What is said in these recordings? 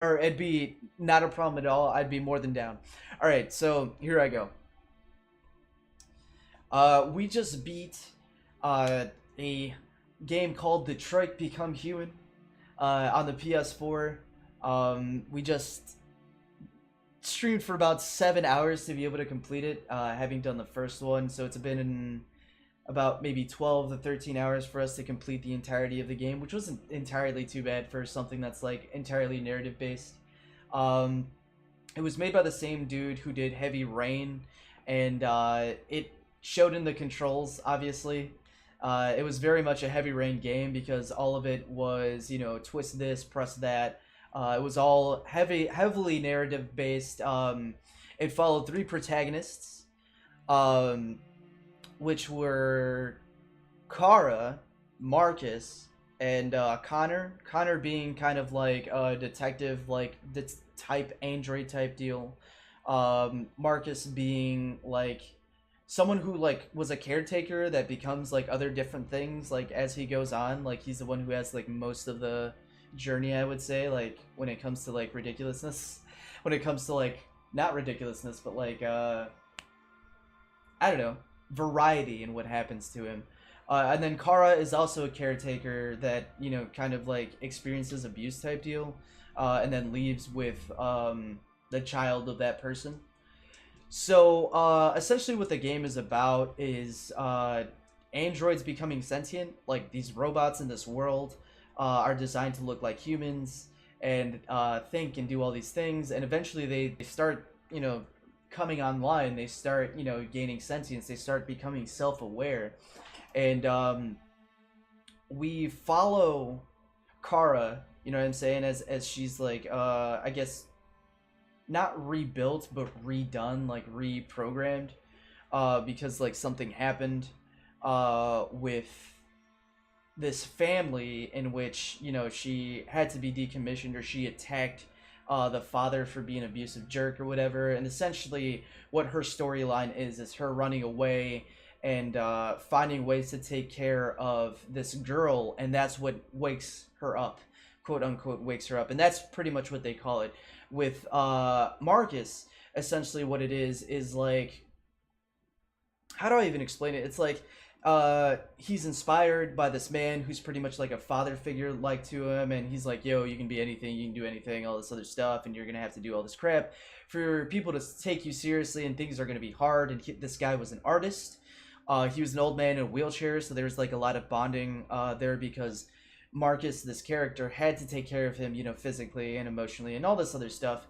or it'd be not a problem at all. I'd be more than down. All right, so here I go. We just beat a game called Detroit Become Human on the PS4. We just streamed for about 7 hours to be able to complete it, having done the first one. So it's been about maybe 12 to 13 hours for us to complete the entirety of the game, which wasn't entirely too bad for something that's like entirely narrative based. Um, it was made by the same dude who did Heavy Rain, and it showed in the controls, obviously. It was very much a Heavy Rain game because all of it was, twist this, press that. It was all heavily narrative based. It followed three protagonists, um, which were Kara, Marcus, and Connor. Connor being kind of like a detective, like this type android type deal. Marcus being like someone who like was a caretaker that becomes like other different things like as he goes on. Like he's the one who has like most of the journey, I would say. Like when it comes to like ridiculousness, when it comes to like not ridiculousness, but like I don't know, variety in what happens to him. And then Kara is also a caretaker that kind of like experiences abuse type deal, and then leaves with the child of that person. So essentially, what the game is about is androids becoming sentient. Like these robots in this world are designed to look like humans and think and do all these things, and eventually they start coming online. They start gaining sentience. They start becoming self-aware, and we follow Kara. You know what I'm saying? As she's like I guess not rebuilt but redone, like reprogrammed, because like something happened with this family in which she had to be decommissioned, or she attacked the father for being an abusive jerk or whatever. And essentially what her storyline is her running away and finding ways to take care of this girl, and that's what wakes her up, quote unquote wakes her up. And that's pretty much what they call it with Marcus. Essentially what it is like, how do I even explain it? It's like he's inspired by this man who's pretty much like a father figure like to him, and he's like, yo, you can be anything, you can do anything, all this other stuff, and you're gonna have to do all this crap for people to take you seriously, and things are gonna be hard. And this guy was an artist. He was an old man in a wheelchair, so there's like a lot of bonding there, because Marcus, this character, had to take care of him, physically and emotionally and all this other stuff.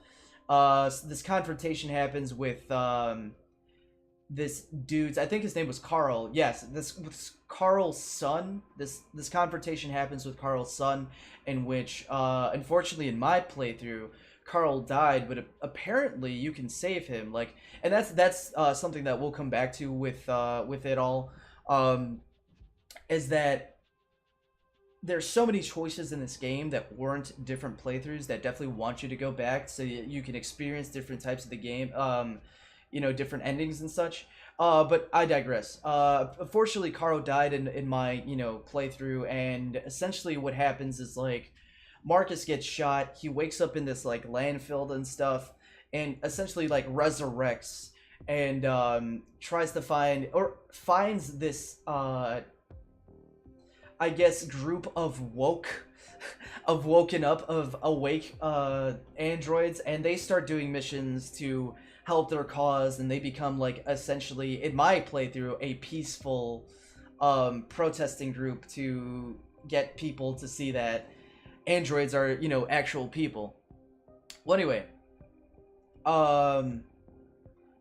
So this confrontation happens with this dude's, I think his name was Carl. Yes, this Carl's son. This confrontation happens with Carl's son, in which unfortunately in my playthrough Carl died, but apparently you can save him. Like, and that's something that we'll come back to with it all. Is that there's so many choices in this game that warrant different playthroughs, that definitely want you to go back so you can experience different types of the game, different endings and such. But I digress. Unfortunately, Caro died in my playthrough, and essentially what happens is like Marcus gets shot. He wakes up in this like landfill and stuff, and essentially like resurrects and tries to find, or finds this I guess group of woken up, of awake androids, and they start doing missions to help their cause, and they become like essentially in my playthrough a peaceful protesting group to get people to see that androids are actual people. Well, anyway, um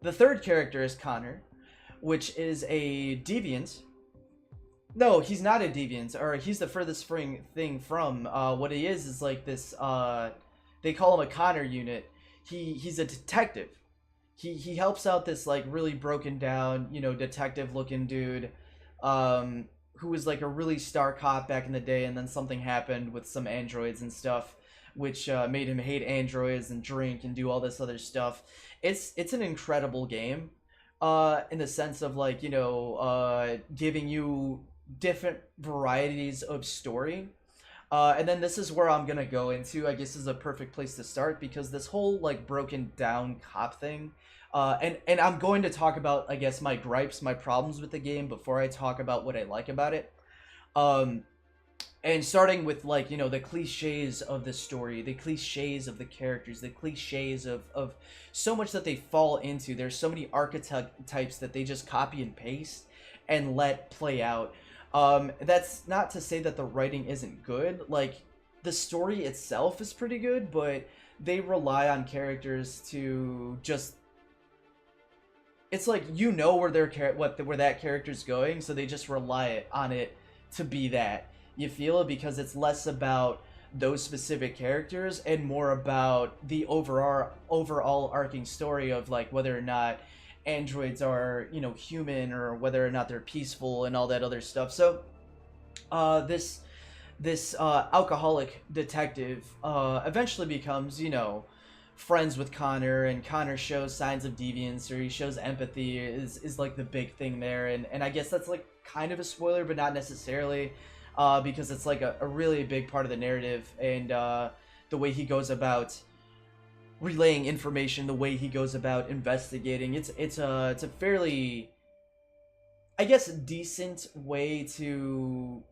the third character is Connor, which is a deviant. No, he's not a deviant, or he's the furthest thing from. What he is like this. They call him a Connor unit. He's a detective. He helps out this like really broken down, detective looking dude, who was like a really star cop back in the day, and then something happened with some androids and stuff, which made him hate androids and drink and do all this other stuff. It's an incredible game, in the sense of like giving you different varieties of story. And then this is where I'm gonna go into. I guess is a perfect place to start because this whole like broken down cop thing, and I'm going to talk about I guess my gripes, my problems with the game before I talk about what I like about it. Um, and starting with like the cliches of the story, the cliches of the characters, the cliches of so much that they fall into. There's so many archetypes that they just copy and paste and let play out. That's not to say that the writing isn't good. Like the story itself is pretty good, but they rely on characters to just, it's like where where that character's going, so they just rely on it to be that. You feel it because it's less about those specific characters and more about the overall arcing story of like whether or not androids are human or whether or not they're peaceful and all that other stuff. So this alcoholic detective eventually becomes friends with Connor, and Connor shows signs of deviance or he shows empathy is like the big thing there, and I guess that's like kind of a spoiler but not necessarily, because it's like a really big part of the narrative, and the way he goes about relaying information, the way he goes about investigating, it's a fairly, I guess, decent way to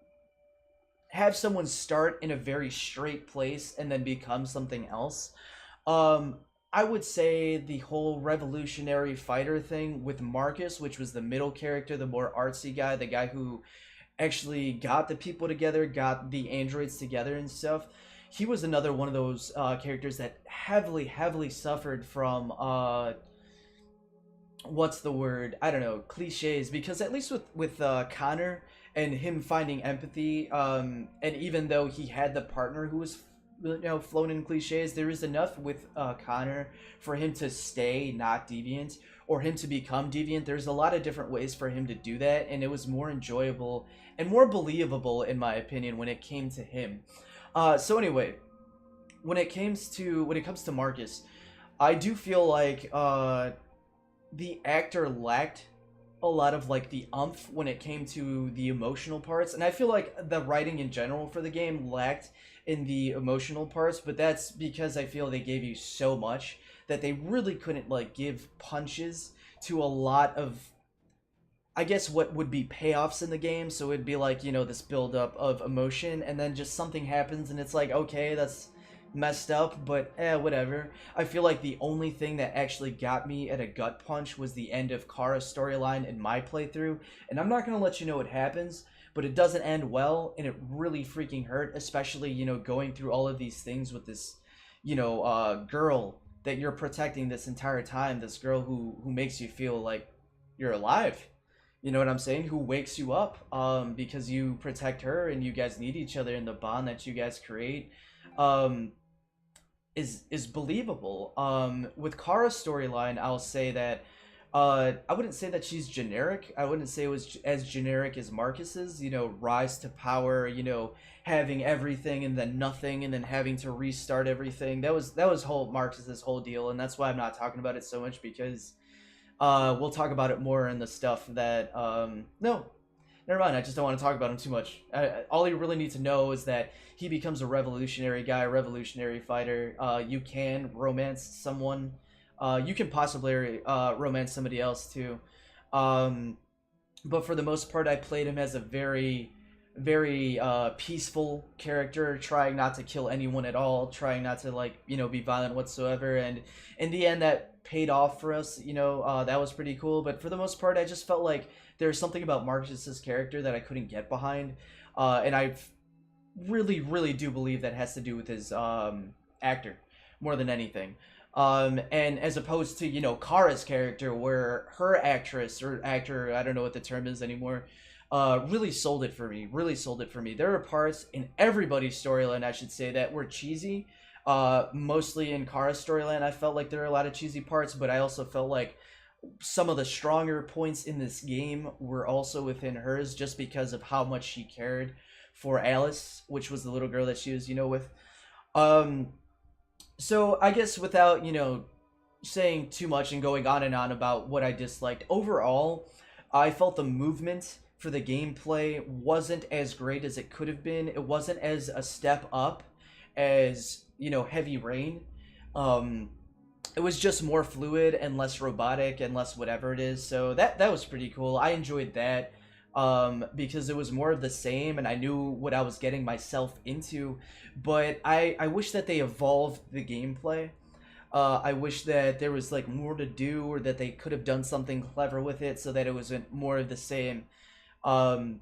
have someone start in a very straight place and then become something else. Um, I would say the whole revolutionary fighter thing with Marcus, which was the middle character, the more artsy guy, the guy who actually got the people together, got the androids together and stuff. He was another one of those characters that heavily suffered from what's the word? I don't know, cliches. Because at least with Connor and him finding empathy, and even though he had the partner who was flown in cliches, there is enough with Connor for him to stay not deviant or him to become deviant. There's a lot of different ways for him to do that, and it was more enjoyable and more believable in my opinion when it came to him. So anyway, when it comes to Marcus, I do feel like the actor lacked a lot of like the umph when it came to the emotional parts, and I feel like the writing in general for the game lacked in the emotional parts, but that's because I feel they gave you so much that they really couldn't like give punches to a lot of, I guess, what would be payoffs in the game. So it'd be like, this build up of emotion, and then just something happens and it's like, okay, that's messed up, but whatever. I feel like the only thing that actually got me at a gut punch was the end of Kara's storyline in my playthrough, and I'm not going to let you know what happens, but it doesn't end well, and it really freaking hurt, especially, going through all of these things with this, girl that you're protecting this entire time, this girl who makes you feel like you're alive. You know what I'm saying? Who wakes you up because you protect her and you guys need each other, and the bond that you guys create um, is believable. With Kara's storyline, I'll say that I wouldn't say that she's generic. I wouldn't say it was as generic as Marcus's. Rise to power. Having everything and then nothing, and then having to restart everything. That was whole Marcus's whole deal, and that's why I'm not talking about it so much because we'll talk about it more in the stuff that no, never mind. I just don't want to talk about him too much. All you really need to know is that he becomes a revolutionary guy, a revolutionary fighter. You can romance someone. You can possibly romance somebody else too. Um, but for the most part, I played him as a very peaceful character, trying not to kill anyone at all, trying not to like be violent whatsoever. And in the end, that paid off for us. That was pretty cool. But for the most part, I just felt like there's something about Marcus's character that I couldn't get behind, and I really do believe that has to do with his actor more than anything. And as opposed to Kara's character, where her actress or actor, I don't know what the term is anymore, really sold it for me. Really sold it for me. There are parts in everybody's storyline, I should say, that were cheesy. Mostly in Kara's storyline, I felt like there were a lot of cheesy parts, but I also felt like some of the stronger points in this game were also within hers, just because of how much she cared for Alice, which was the little girl that she was, with. Um, so I guess without, saying too much and going on and on about what I disliked, overall, I felt the movement for the gameplay wasn't as great as it could have been. It wasn't as a step up as, you know, Heavy Rain. Um, it was just more fluid and less robotic and less whatever it is. So that was pretty cool. I enjoyed that because it was more of the same, and I knew what I was getting myself into. But I wish that they evolved the gameplay. I wish that there was like more to do, or that they could have done something clever with it so that it wasn't more of the same. Um,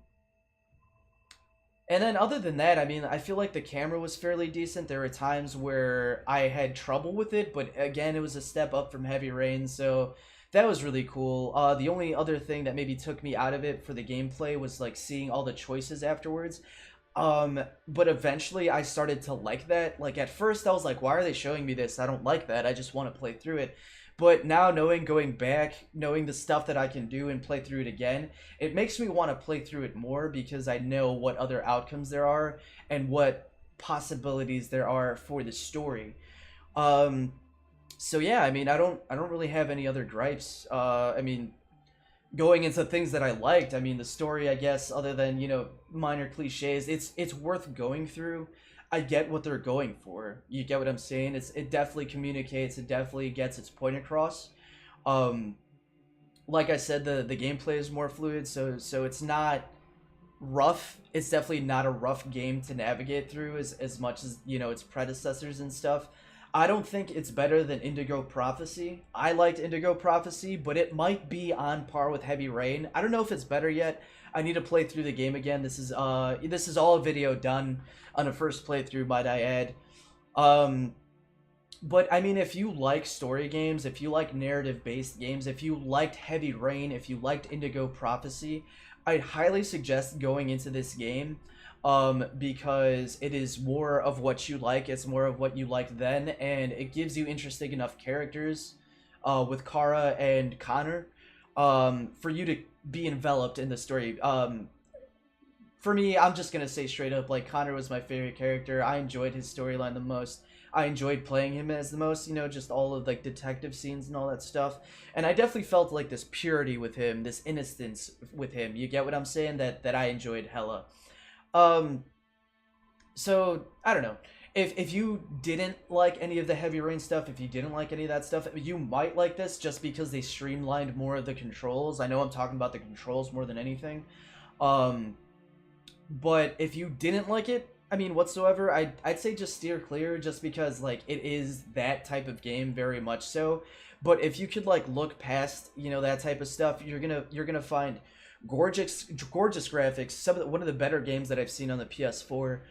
and then other than that, I mean, I feel like the camera was fairly decent. There were times where I had trouble with it, but again, it was a step up from Heavy Rain, so that was really cool. The only other thing that maybe took me out of it for the gameplay was like seeing all the choices afterwards. But eventually I started to like that. Like at first I was like, why are they showing me this? I don't like that. I just want to play through it. But now knowing, going back, knowing the stuff that I can do and play through it again, it makes me want to play through it more because I know what other outcomes there are and what possibilities there are for the story. Um, so yeah, I mean, I don't really have any other gripes. I mean, going into things that I liked, I mean, the story, I guess, other than, you know, minor cliches, it's worth going through. I get what they're going for. You get what I'm saying? It definitely communicates, it definitely gets its point across. Um like I said, the gameplay is more fluid, so it's not rough. It's definitely not a rough game to navigate through as much as, you know, its predecessors and stuff. I don't think it's better than Indigo Prophecy. I liked Indigo Prophecy, but it might be on par with Heavy Rain. I don't know if it's better yet. I need to play through the game again. This is all a video done on a first playthrough, might I add. Um but I mean, if you like story games, if you like narrative-based games, if you liked Heavy Rain, if you liked Indigo Prophecy, I'd highly suggest going into this game, because it is more of what you like. It's more of what you liked then, and it gives you interesting enough characters, with Kara and Connor, for you to be enveloped in the story. For me, I'm just gonna say straight up, like, Connor was my favorite character. I enjoyed his storyline the most. I enjoyed playing him as the most, you know, just all of like detective scenes and all that stuff. And I definitely felt like this purity with him, this innocence with him. You get what I'm saying? That I enjoyed hella. Um, so I don't know. If you didn't like any of the Heavy Rain stuff, if you didn't like any of that stuff, you might like this just because they streamlined more of the controls. I know I'm talking about the controls more than anything. Um, but if you didn't like it, I mean, whatsoever, I'd say just steer clear, just because like it is that type of game, very much so. But if you could like look past, you know, that type of stuff, you're gonna find gorgeous graphics. One of the better games that I've seen on the PS4.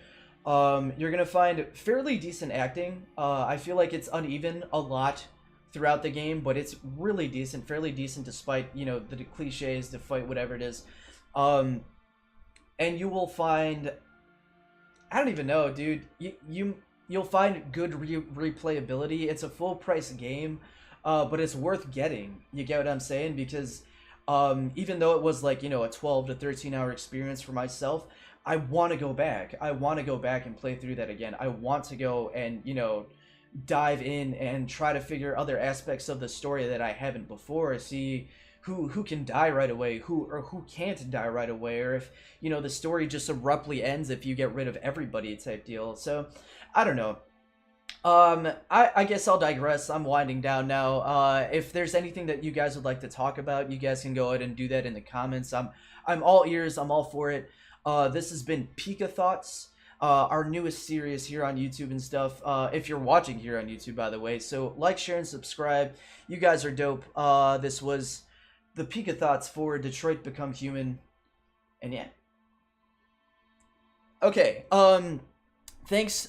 You're gonna find fairly decent acting. I feel like it's uneven a lot throughout the game, but it's really decent, fairly decent, despite, you know, the cliches, the fight, whatever it is. Um, and you will find, I don't even know, dude. You'll find good replayability. It's a full price game, but it's worth getting. You get what I'm saying? Because even though it was like, you know, a 12 to 13 hour experience for myself, I want to go back. I want to go back and play through that again. I want to go and, you know, dive in and try to figure other aspects of the story that I haven't before. See who can die right away, who can't die right away, or if, you know, the story just abruptly ends if you get rid of everybody type deal. So I don't know. I guess I'll digress. I'm winding down now. If there's anything that you guys would like to talk about, you guys can go ahead and do that in the comments. I'm all ears. I'm all for it. This has been Pika Thoughts, our newest series here on YouTube and stuff. If you're watching here on YouTube, by the way, so like, share, and subscribe. You guys are dope. This was the Pika Thoughts for Detroit Become Human, and yeah. Okay. Thanks.